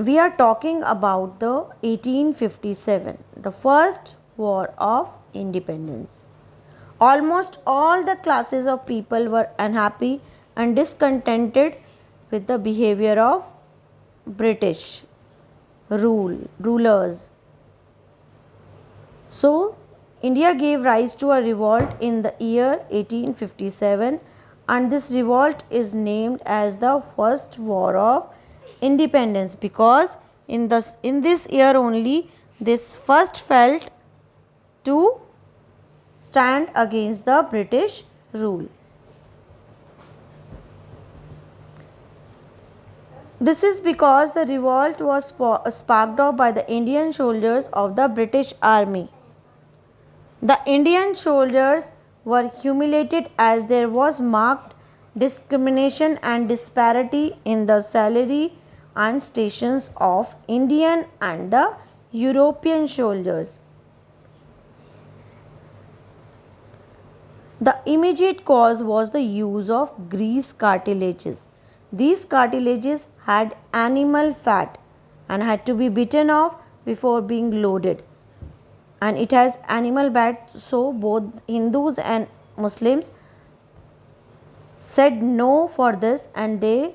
we are talking about the 1857, the first war of independence. Almost all the classes of people were unhappy and discontented with the behavior of British rulers. So, India gave rise to a revolt in the year 1857, and this revolt is named as the First War of Independence because in this year only this first felt to stand against the British rule. This is because the revolt was sparked off by the Indian soldiers of the British Army. The Indian soldiers were humiliated as there was marked discrimination and disparity in the salary and stations of Indian and the European soldiers. The immediate cause was the use of grease cartilages. These cartilages had animal fat and had to be bitten off before being loaded. And it has animal fat, so both Hindus and Muslims said no for this and they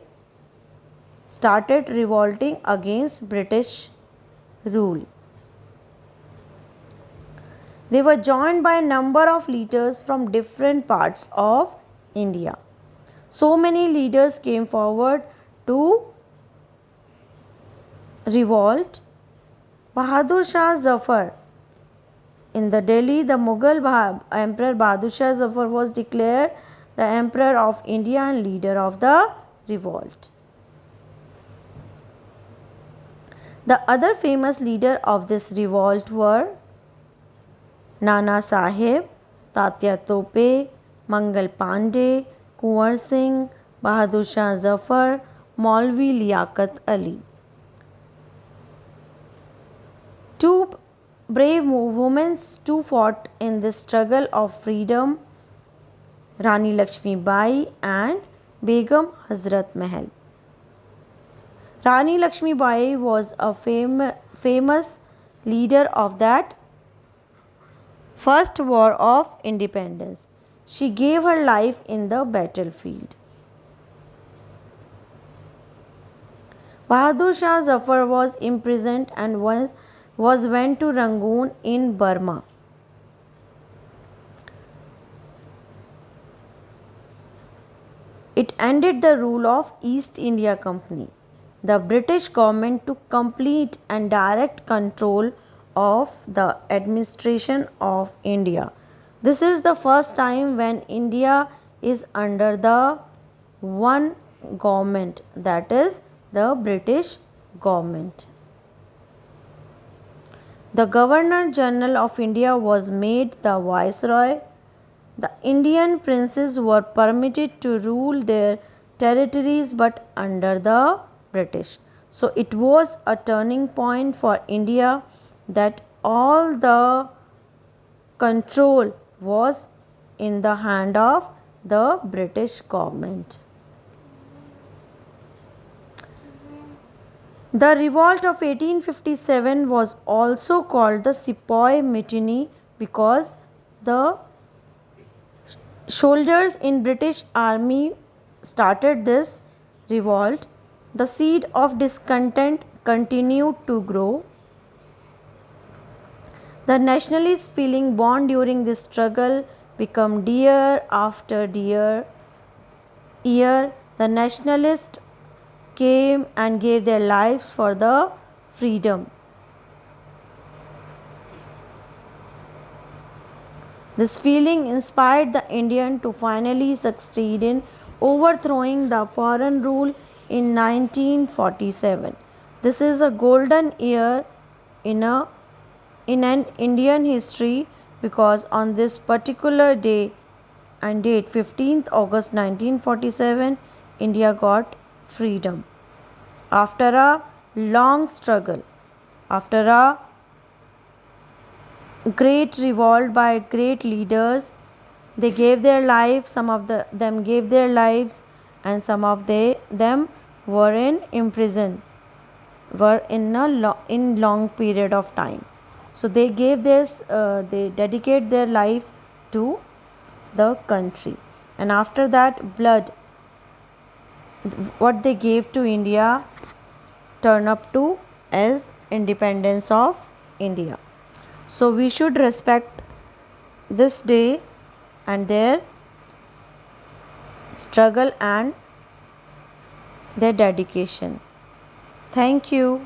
started revolting against British rule. They were joined by a number of leaders from different parts of India. So many leaders came forward to revolt. Bahadur Shah Zafar. In the Delhi, the Mughal Emperor Bahadur Shah Zafar was declared the Emperor of India and leader of the revolt. The other famous leader of this revolt were Nana Sahib, Tatya Tope, Mangal Pandey, Kunwar Singh, Bahadur Shah Zafar, Maulvi Liaquat Ali. Two brave women too fought in this struggle of freedom, Rani Lakshmi Bai and Begum Hazrat Mahal. Rani Lakshmi Bai was a famous leader of that First War of Independence. She gave her life in the battlefield. Bahadur Shah Zafar was imprisoned and was went to Rangoon in Burma. It ended the rule of East India Company. The British government took complete and direct control of the administration of India. This is the first time when India is under the one government, that is the British government. The Governor General of India was made the Viceroy. The Indian princes were permitted to rule their territories but under the British. So it was a turning point for India that all the control was in the hand of the British government. The revolt of 1857 was also called the Sepoy Mutiny because the soldiers in British Army started this revolt. The seed of discontent continued to grow. The nationalist feeling born during this struggle became dear after year. The nationalists came and gave their lives for the freedom. This feeling inspired the Indian to finally succeed in overthrowing the foreign rule in 1947. This is a golden year in an Indian history because on this particular day and date 15th August 1947, India got freedom. After a long struggle, after a great revolt by great leaders, they gave their lives, some of them gave their lives and some of them were in prison. were in long period of time. So they gave this, they dedicate their life to the country, and after that blood, what they gave to India, turn up to as independence of India. So we should respect this day and their struggle and their dedication. Thank you.